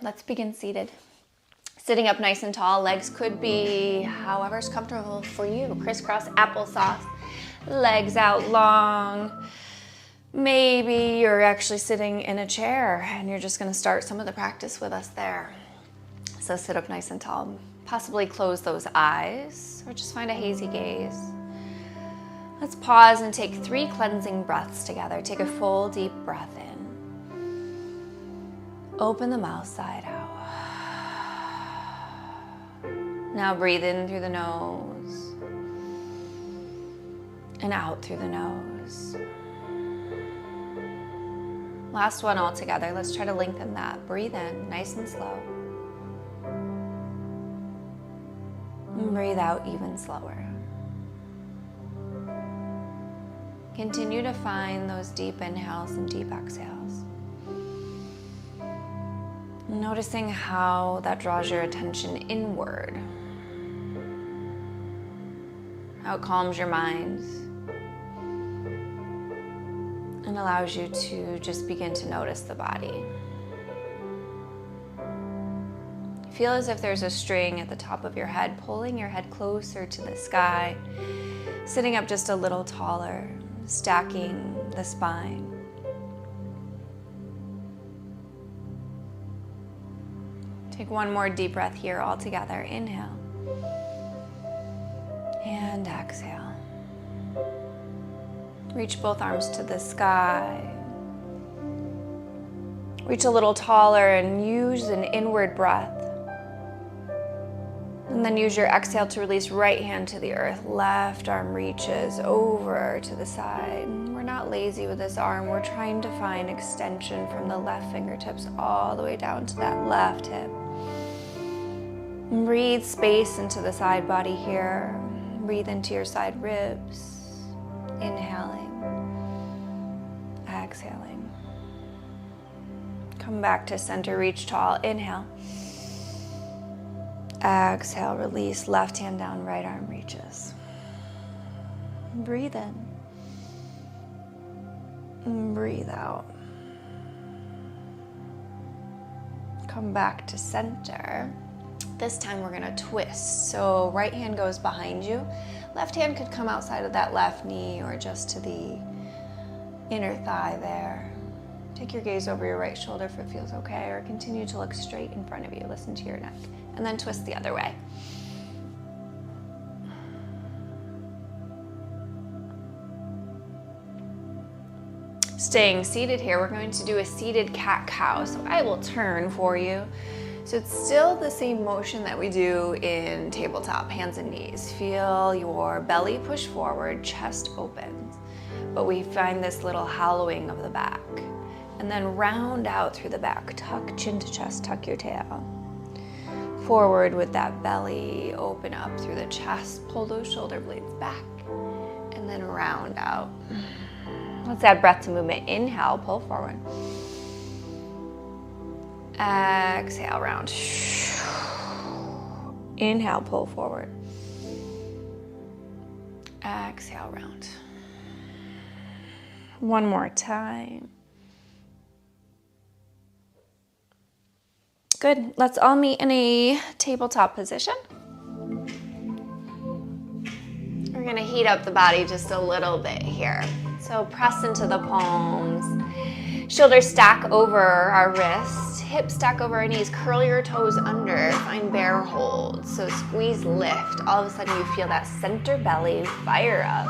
Let's begin seated. Sitting up nice and tall, legs could be however's comfortable for you. Crisscross applesauce, legs out long. Maybe you're actually sitting in a chair and you're just gonna start some of the practice with us there. So sit up nice and tall. Possibly close those eyes or just find a hazy gaze. Let's pause and take 3 cleansing breaths together. Take a full deep breath in. Open the mouth side out. Now breathe in through the nose and out through the nose. Last one all together. Let's try to lengthen that. Breathe in, nice and slow. And breathe out even slower. Continue to find those deep inhales and deep exhales. Noticing how that draws your attention inward. How it calms your mind and allows you to just begin to notice the body. Feel as if there's a string at the top of your head, pulling your head closer to the sky, sitting up just a little taller, stacking the spine. Take one more deep breath here all together. Inhale. And exhale. Reach both arms to the sky. Reach a little taller and use an inward breath. And then use your exhale to release right hand to the earth. Left arm reaches over to the side. We're not lazy with this arm. We're trying to find extension from the left fingertips all the way down to that left hip. Breathe space into the side body here. Breathe into your side ribs. Inhaling. Exhaling. Come back to center, reach tall. Inhale. Exhale, release. Left hand down, right arm reaches. Breathe in. Breathe out. Come back to center. This time we're gonna twist. So right hand goes behind you. Left hand could come outside of that left knee or just to the inner thigh there. Take your gaze over your right shoulder if it feels okay, or continue to look straight in front of you. Listen to your neck. And then twist the other way. Staying seated here, we're going to do a seated cat-cow. So I will turn for you. So it's still the same motion that we do in tabletop, hands and knees. Feel your belly push forward, chest opens. But we find this little hollowing of the back. And then round out through the back. Tuck chin to chest, tuck your tail. Forward with that belly, open up through the chest, pull those shoulder blades back, and then round out. Let's add breath to movement. Inhale, pull forward. Exhale, round. Inhale, pull forward. Exhale, round. One more time. Good. Let's all meet in a tabletop position. We're going to heat up the body just a little bit here. So press into the palms. Shoulders stack over our wrists. Hips stack over our knees. Curl your toes under. Find bear hold. So squeeze, lift. All of a sudden you feel that center belly fire up.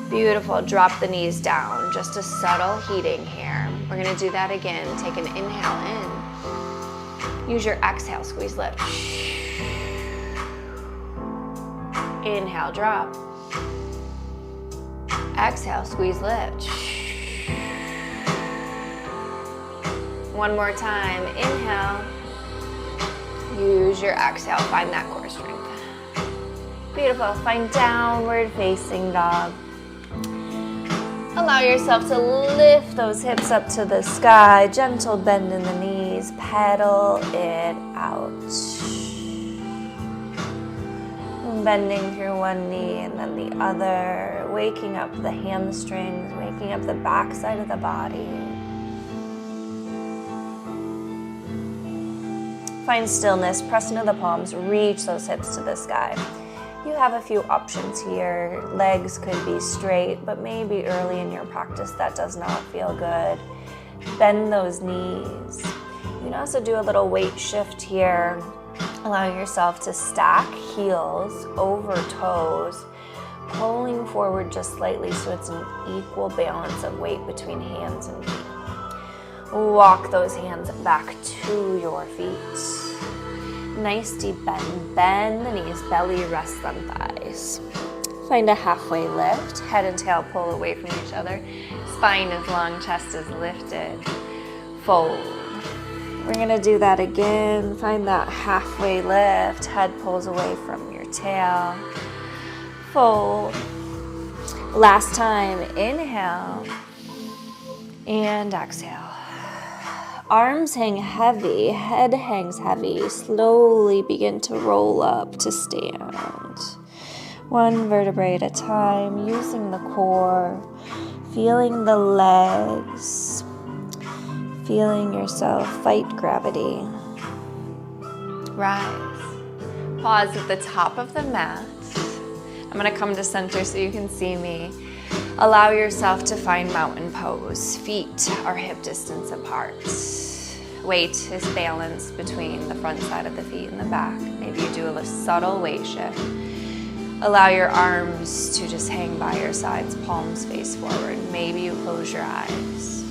Beautiful. Drop the knees down. Just a subtle heating here. We're going to do that again. Take an inhale in. Use your exhale. Squeeze, lift. Inhale, drop. Exhale, squeeze, lift. One more time. Inhale. Use your exhale. Find that core strength. Beautiful. Find downward facing dog. Allow yourself to lift those hips up to the sky. Gentle bend in the knees. Pedal it out. Bending through one knee and then the other. Waking up the hamstrings. Waking up the back side of the body. Find stillness, press into the palms, reach those hips to the sky. You have a few options here. Legs could be straight, but maybe early in your practice that does not feel good. Bend those knees. You can also do a little weight shift here, allowing yourself to stack heels over toes, pulling forward just slightly so it's an equal balance of weight between hands and feet. Walk those hands back to your feet. Nice deep bend. Bend the knees, belly rests on thighs. Find a halfway lift. Head and tail pull away from each other. Spine is long, chest is lifted. Fold. We're gonna do that again. Find that halfway lift. Head pulls away from your tail. Fold. Last time, inhale and exhale. Arms hang heavy, head hangs heavy. Slowly begin to roll up to stand. One vertebrae at a time, using the core, feeling the legs, feeling yourself fight gravity. Rise. Pause at the top of the mat. I'm gonna come to center so you can see me. Allow yourself to find mountain pose. Feet are hip distance apart. Weight is balanced between the front side of the feet and the back. Maybe you do a subtle weight shift. Allow your arms to just hang by your sides, palms face forward. Maybe you close your eyes.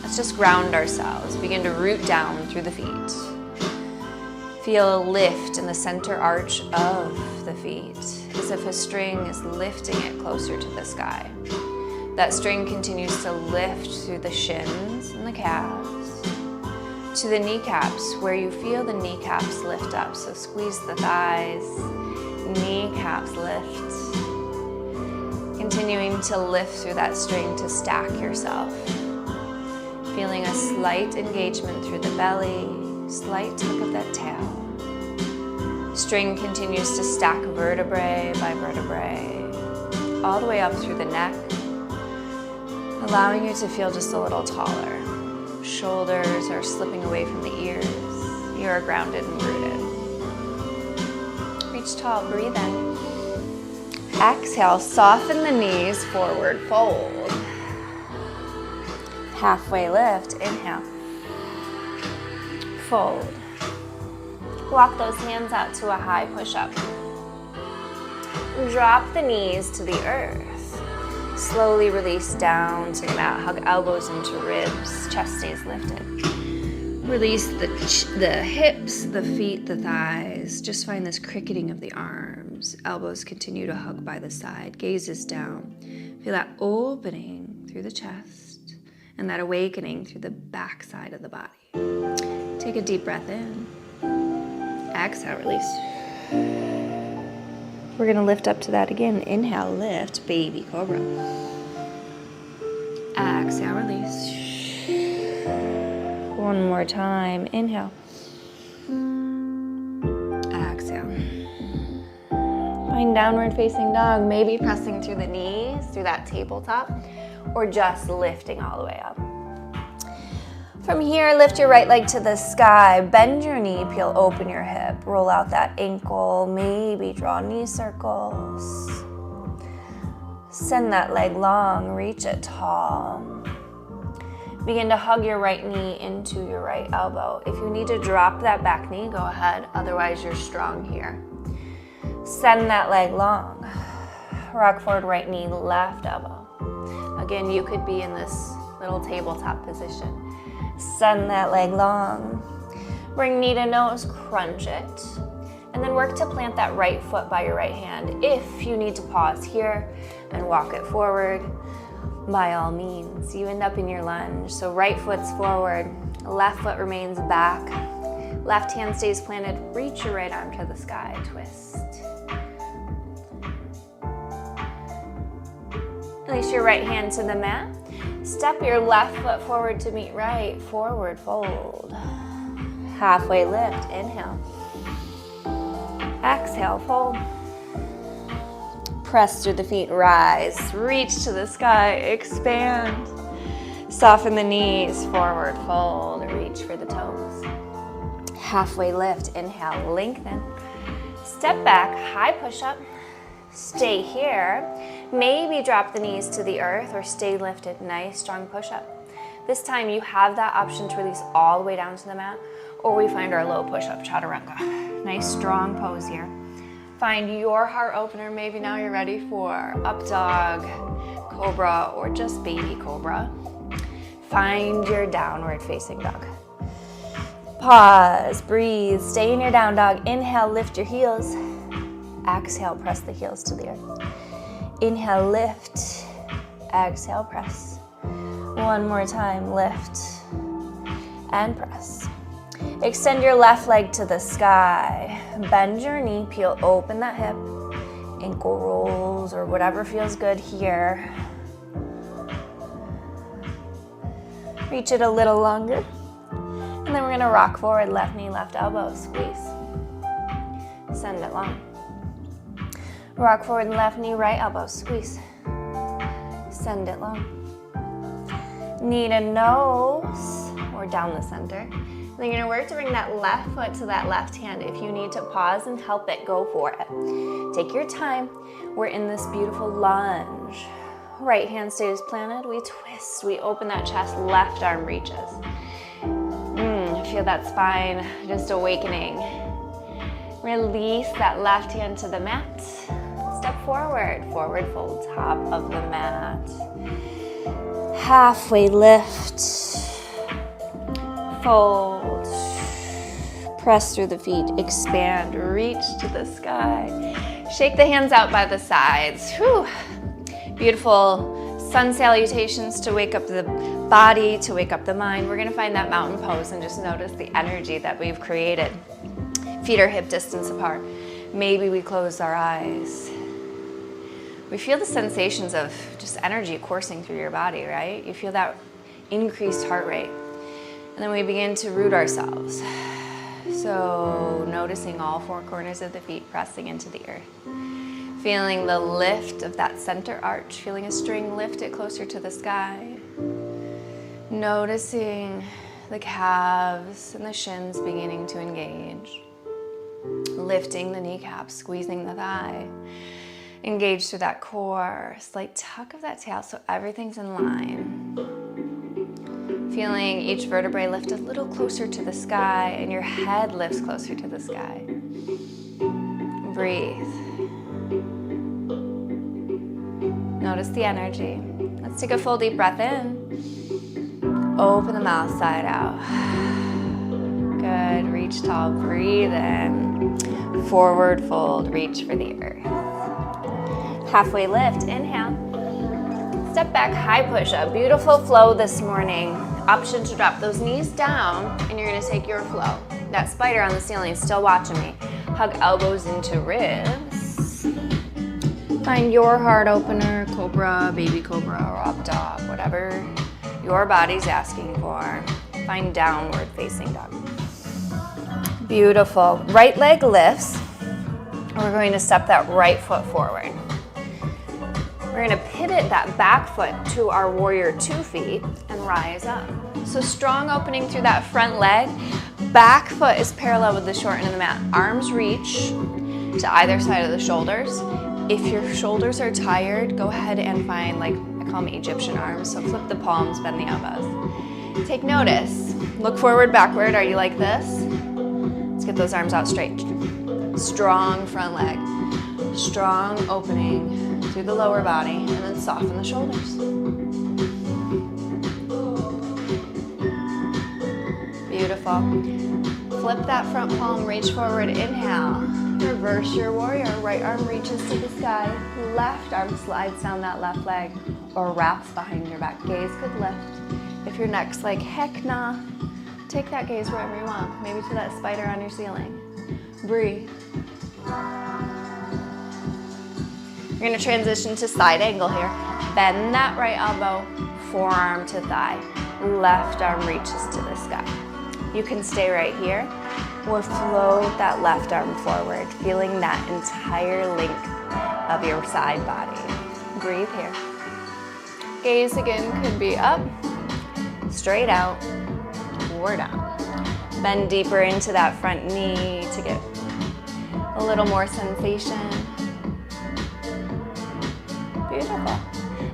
Let's just ground ourselves. Begin to root down through the feet. Feel a lift in the center arch of the feet, as if a string is lifting it closer to the sky. That string continues to lift through the shins and the calves, to the kneecaps, where you feel the kneecaps lift up. So squeeze the thighs, kneecaps lift. Continuing to lift through that string to stack yourself. Feeling a slight engagement through the belly, slight tuck of that tail. String continues to stack vertebrae by vertebrae, all the way up through the neck, allowing you to feel just a little taller. Shoulders are slipping away from the ears. You are grounded and rooted. Reach tall, breathe in. Exhale, soften the knees, forward fold. Halfway lift, inhale. Fold. Walk those hands out to a high push-up. Drop the knees to the earth. Slowly release down to the mat. Hug elbows into ribs. Chest stays lifted. Release the hips, the feet, the thighs. Just find this cricketing of the arms. Elbows continue to hug by the side. Gaze is down. Feel that opening through the chest and that awakening through the back side of the body. Take a deep breath in. Exhale, release. We're gonna lift up to that again. Inhale, lift, baby cobra. Exhale, release. One more time. Inhale. Exhale. Find downward facing dog, maybe pressing through the knees, through that tabletop, or just lifting all the way up. From here, lift your right leg to the sky, bend your knee, peel open your hip, roll out that ankle, maybe draw knee circles. Send that leg long, reach it tall. Begin to hug your right knee into your right elbow. If you need to drop that back knee, go ahead, otherwise you're strong here. Send that leg long. Rock forward, right knee, left elbow. Again, you could be in this little tabletop position. Send that leg long. Bring knee to nose, crunch it. And then work to plant that right foot by your right hand. If you need to pause here and walk it forward, by all means. You end up in your lunge. So right foot's forward, left foot remains back. Left hand stays planted. Reach your right arm to the sky, twist. Release your right hand to the mat. Step your left foot forward to meet right, forward fold. Halfway lift, inhale. Exhale, fold. Press through the feet, rise, reach to the sky, expand. Soften the knees, forward fold, reach for the toes. Halfway lift, inhale, lengthen. Step back, high push-up. Stay here. Maybe drop the knees to the earth or stay lifted. Nice, strong push-up. This time you have that option to release all the way down to the mat, or we find our low push-up, chaturanga. Nice, strong pose here. Find your heart opener. Maybe now you're ready for up dog, cobra, or just baby cobra. Find your downward facing dog. Pause, breathe, stay in your down dog. Inhale, lift your heels. Exhale, press the heels to the earth. Inhale, lift. Exhale, press. One more time, lift and press. Extend your left leg to the sky. Bend your knee, peel open that hip. Ankle rolls or whatever feels good here. Reach it a little longer. And then we're gonna rock forward, left knee, left elbow, squeeze. Send it long. Rock forward, left knee, right elbow, squeeze. Send it long. Knee to nose, or down the center. Then you're gonna work to bring that left foot to that left hand. If you need to pause and help it, go for it. Take your time. We're in this beautiful lunge. Right hand stays planted, we twist, we open that chest, left arm reaches. Feel that spine just awakening. Release that left hand to the mat. Step forward, forward fold, top of the mat. Halfway lift, fold, press through the feet, expand, reach to the sky. Shake the hands out by the sides. Whew. Beautiful sun salutations to wake up the body, to wake up the mind. We're gonna find that mountain pose and just notice the energy that we've created. Feet are hip distance apart. Maybe we close our eyes. We feel the sensations of just energy coursing through your body, right? You feel that increased heart rate. And then we begin to root ourselves. So noticing all four corners of the feet pressing into the earth. Feeling the lift of that center arch, feeling a string lift it closer to the sky. Noticing the calves and the shins beginning to engage. Lifting the kneecaps, squeezing the thigh. Engage through that core, slight tuck of that tail so everything's in line. Feeling each vertebrae lift a little closer to the sky and your head lifts closer to the sky. Breathe. Notice the energy. Let's take a full deep breath in. Open the mouth, side out. Good, reach tall, breathe in. Forward fold, reach for the earth. Halfway lift, inhale. Step back, high push-up. Beautiful flow this morning. Option to drop those knees down and you're gonna take your flow. That spider on the ceiling is still watching me. Hug elbows into ribs. Find your heart opener, cobra, baby cobra, or up dog, whatever your body's asking for. Find downward facing dog. Beautiful. Right leg lifts. We're going to step that right foot forward. We're gonna pivot that back foot to our warrior 2 feet and rise up. So strong opening through that front leg. Back foot is parallel with the short end of the mat. Arms reach to either side of the shoulders. If your shoulders are tired, go ahead and find, like, I call them Egyptian arms. So flip the palms, bend the elbows. Take notice. Look forward, backward. Are you like this? Let's get those arms out straight. Strong front leg. Strong opening through the lower body, and then soften the shoulders. Beautiful. Flip that front palm, reach forward, inhale. Reverse your warrior, right arm reaches to the sky, left arm slides down that left leg or wraps behind your back. Gaze could lift. If your neck's like, heck nah, take that gaze wherever you want, maybe to that spider on your ceiling. Breathe. You're gonna transition to side angle here. Bend that right elbow, forearm to thigh. Left arm reaches to the sky. You can stay right here or float that left arm forward, feeling that entire length of your side body. Breathe here. Gaze again could be up, straight out, or down. Bend deeper into that front knee to get a little more sensation. Beautiful.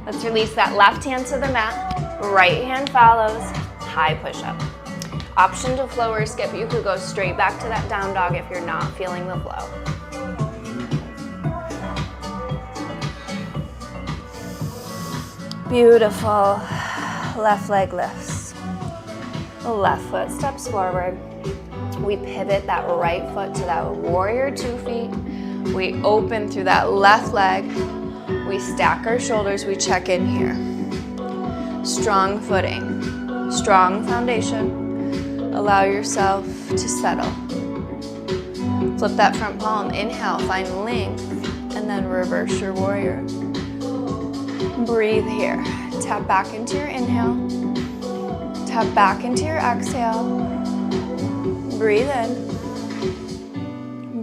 Let's release that left hand to the mat. Right hand follows. High push-up. Option to flow or skip. You could go straight back to that down dog if you're not feeling the flow. Beautiful. Left leg lifts. Left foot steps forward. We pivot that right foot to that warrior 2 feet. We open through that left leg. We stack our shoulders. We check in here. Strong footing. Strong foundation. Allow yourself to settle. Flip that front palm. Inhale, find length, and then reverse your warrior. Breathe here. Tap back into your inhale. Tap back into your exhale. Breathe in.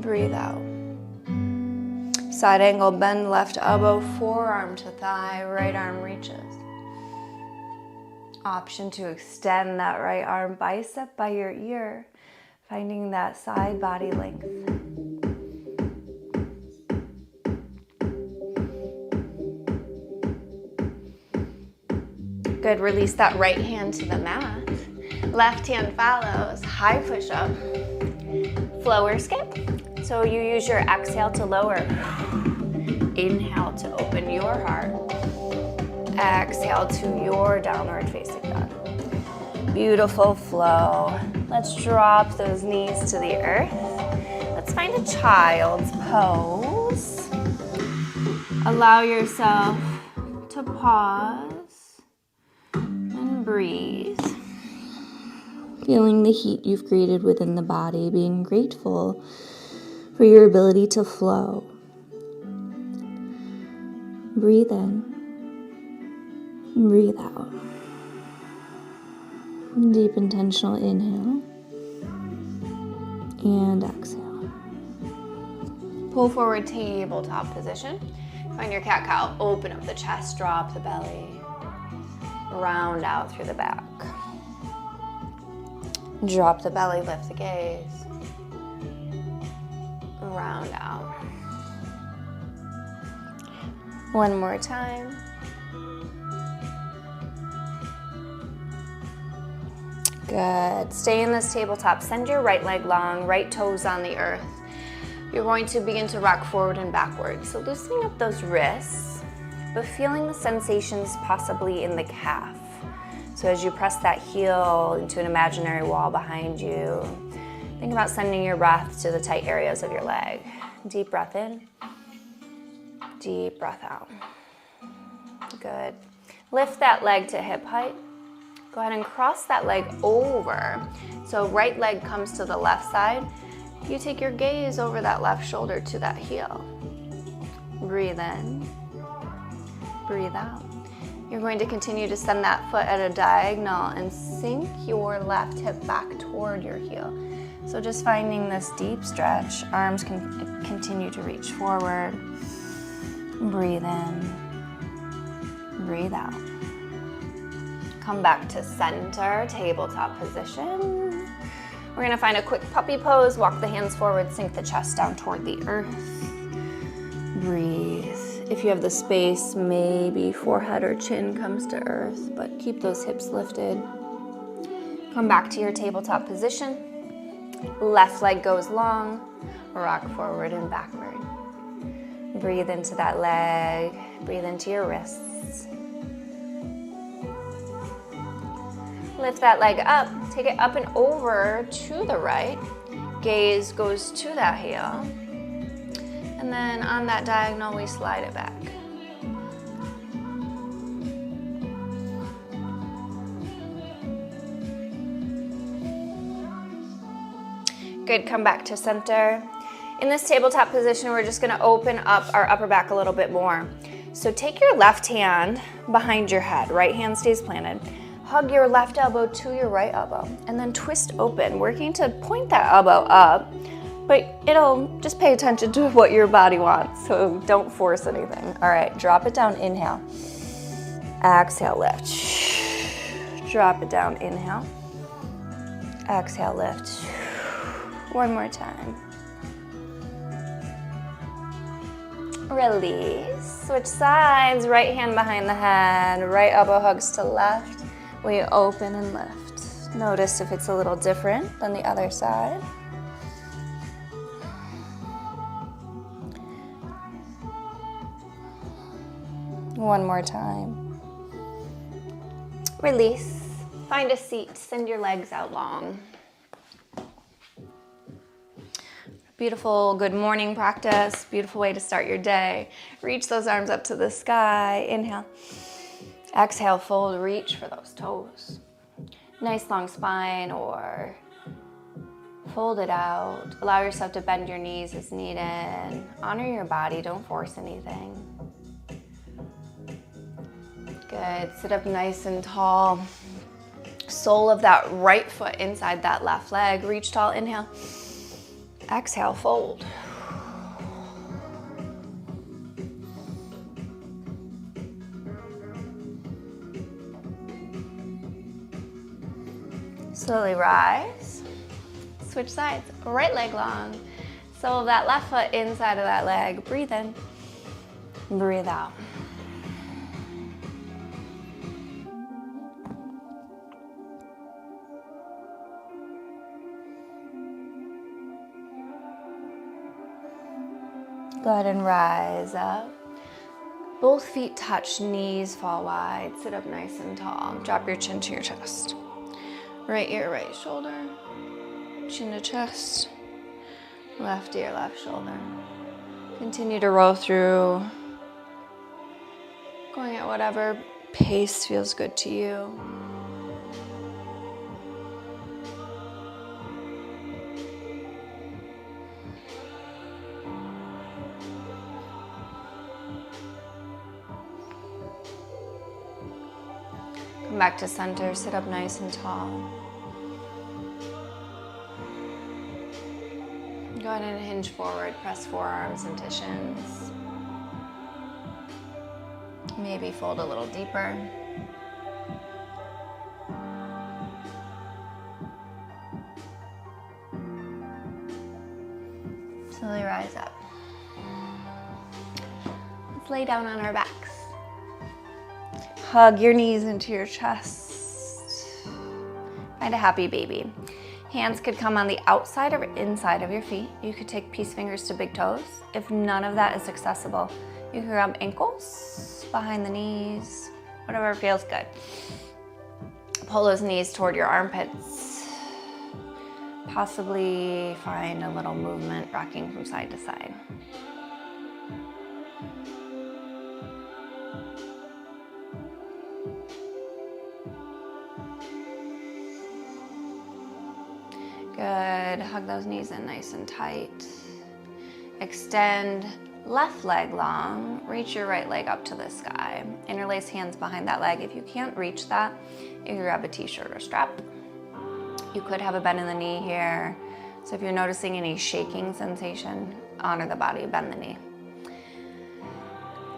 Breathe out. Side angle bend, left elbow, forearm to thigh, right arm reaches. Option to extend that right arm bicep by your ear, finding that side body length. Good, release that right hand to the mat. Left hand follows, high push-up, flow or skip. So you use your exhale to lower. Inhale to open your heart. Exhale to your downward facing dog. Beautiful flow. Let's drop those knees to the earth. Let's find a child's pose. Allow yourself to pause and breathe. Feeling the heat you've created within the body, being grateful for your ability to flow. Breathe in. Breathe out. Deep intentional inhale and exhale. Pull forward, tabletop position. Find your cat-cow. Open up the chest, drop the belly. Round out through the back. Drop the belly, lift the gaze. Round out. One more time. Good. Stay in this tabletop. Send your right leg long, right toes on the earth. You're going to begin to rock forward and backward. So loosening up those wrists, but feeling the sensations possibly in the calf. So as you press that heel into an imaginary wall behind you, think about sending your breath to the tight areas of your leg. Deep breath in, deep breath out. Good. Lift that leg to hip height. Go ahead and cross that leg over. So right leg comes to the left side. You take your gaze over that left shoulder to that heel. Breathe in, breathe out. You're going to continue to send that foot at a diagonal and sink your left hip back toward your heel. So just finding this deep stretch. Arms can continue to reach forward. Breathe in, breathe out. Come back to center, tabletop position. We're gonna find a quick puppy pose. Walk the hands forward, sink the chest down toward the earth. Breathe. If you have the space, maybe forehead or chin comes to earth, but keep those hips lifted. Come back to your tabletop position. Left leg goes long, rock forward and backward. Breathe into that leg, breathe into your wrists. Lift that leg up, take it up and over to the right. Gaze goes to that heel. And then on that diagonal, we slide it back. Good, come back to center. In this tabletop position, we're just gonna open up our upper back a little bit more. So take your left hand behind your head, right hand stays planted. Hug your left elbow to your right elbow and then twist open, working to point that elbow up, but it'll just pay attention to what your body wants, so don't force anything. All right, drop it down, inhale. Exhale, lift. Drop it down, inhale. Exhale, lift. One more time. Release. Switch sides. Right hand behind the head. Right elbow hugs to left. We open and lift. Notice if it's a little different than the other side. One more time. Release. Find a seat, send your legs out long. Beautiful good morning practice, beautiful way to start your day. Reach those arms up to the sky, inhale. Exhale, fold, reach for those toes. Nice long spine or fold it out. Allow yourself to bend your knees as needed. Honor your body, don't force anything. Good, sit up nice and tall. Sole of that right foot inside that left leg. Reach tall, inhale. Exhale, fold. Slowly rise. Switch sides. Right leg long. Sole of that left foot inside of that leg. Breathe in. Breathe out. Go ahead and rise up. Both feet touch, knees fall wide. Sit up nice and tall. Drop your chin to your chest. Right ear, right shoulder. Chin to chest. Left ear, left shoulder. Continue to roll through. Going at whatever pace feels good to you. Come back to center, sit up nice and tall. Go ahead and hinge forward, press forearms into shins. Maybe fold a little deeper. Slowly rise up. Let's lay down on our backs. Hug your knees into your chest. Find a happy baby. Hands could come on the outside or inside of your feet. You could take peace fingers to big toes. If none of that is accessible, you can grab ankles, behind the knees, whatever feels good. Pull those knees toward your armpits. Possibly find a little movement rocking from side to side. Good, hug those knees in nice and tight. Extend left leg long, reach your right leg up to the sky. Interlace hands behind that leg. If you can't reach that, you can grab a t-shirt or strap. You could have a bend in the knee here. So if you're noticing any shaking sensation, honor the body, bend the knee.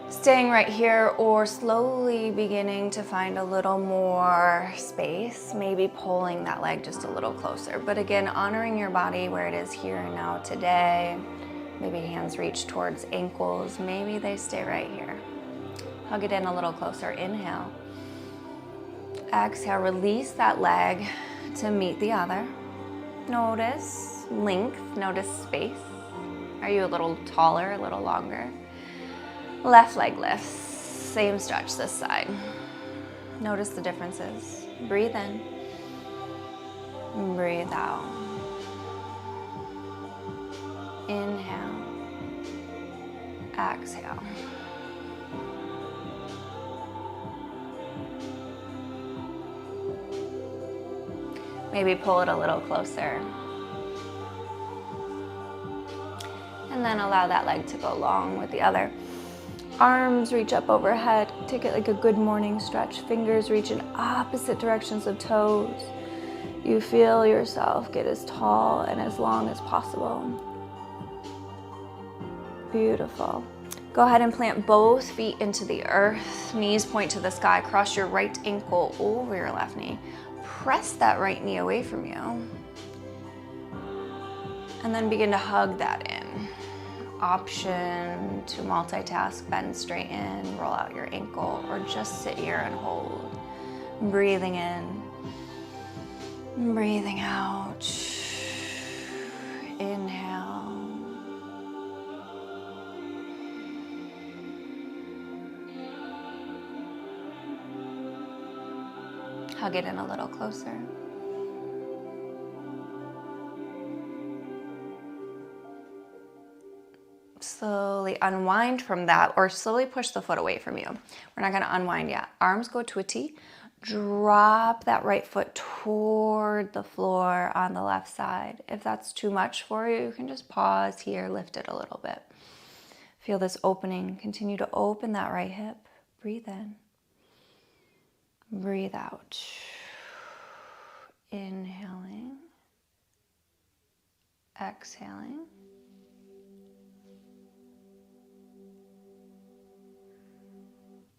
Staying right here or slowly beginning to find a little more space, maybe pulling that leg just a little closer. But again, honoring your body where it is here and now today. Maybe hands reach towards ankles. Maybe they stay right here. Hug it in a little closer. Inhale. Exhale, release that leg to meet the other. Notice length, notice space. Are you a little taller, a little longer? Left leg lifts, same stretch this side. Notice the differences. Breathe in, breathe out. Inhale, exhale. Maybe pull it a little closer. And then allow that leg to go long with the other. Arms reach up overhead. Take it like a good morning stretch. Fingers reach in opposite directions of toes. You feel yourself get as tall and as long as possible. Beautiful. Go ahead and plant both feet into the earth. Knees point to the sky. Cross your right ankle over your left knee. Press that right knee away from you. And then begin to hug that in. Option to multitask, bend, straighten, roll out your ankle, or just sit here and hold. Breathing in, breathing out. Inhale. Hug it in a little closer. Slowly unwind from that, or slowly push the foot away from you. We're not going to unwind yet. Arms go to a T. Drop that right foot toward the floor on the left side. If that's too much for you, you can just pause here, lift it a little bit. Feel this opening. Continue to open that right hip. Breathe in. Breathe out. Inhaling. Exhaling.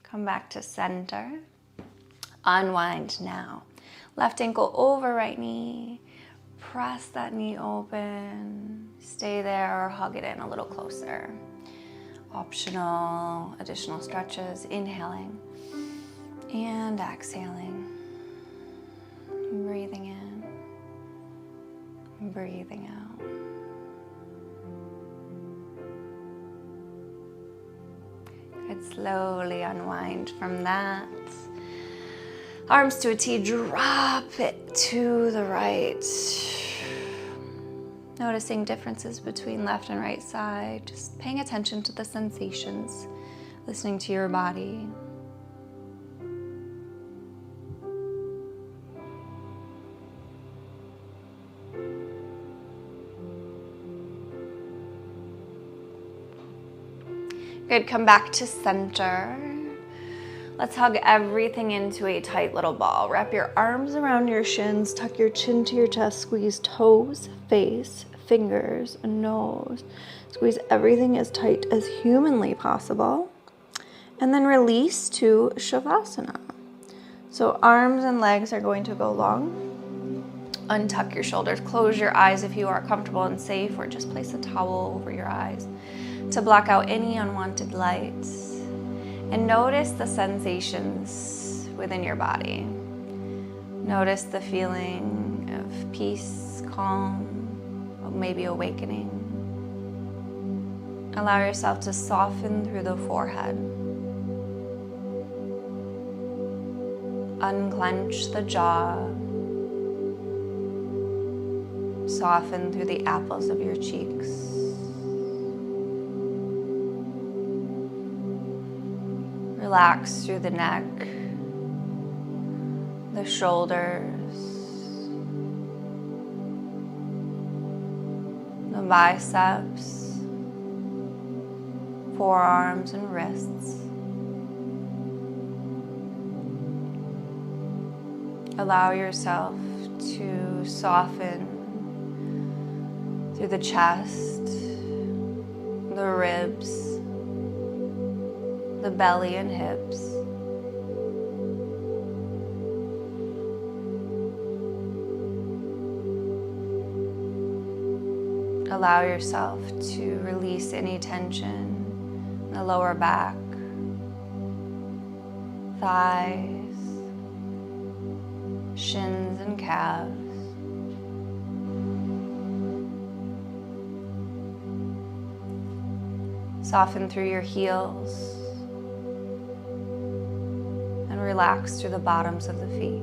Come back to center. Unwind now. Left ankle over right knee. Press that knee open. Stay there or hug it in a little closer. Optional additional stretches. Inhaling and exhaling. Breathing in. Breathing out. Good. Slowly unwind from that. Arms to a T, drop it to the right. Noticing differences between left and right side, just paying attention to the sensations, listening to your body. Good, come back to center. Let's hug everything into a tight little ball. Wrap your arms around your shins, tuck your chin to your chest, squeeze toes, face, fingers, nose. Squeeze everything as tight as humanly possible. And then release to Shavasana. So arms and legs are going to go long. Untuck your shoulders, close your eyes if you are comfortable and safe, or just place a towel over your eyes to block out any unwanted light. And notice the sensations within your body. Notice the feeling of peace, calm, or maybe awakening. Allow yourself to soften through the forehead. Unclench the jaw. Soften through the apples of your cheeks. Relax through the neck, the shoulders, the biceps, forearms and wrists. Allow yourself to soften through the chest, the ribs, the belly and hips. Allow yourself to release any tension in the lower back, thighs, shins and calves. Soften through your heels. Relax through the bottoms of the feet.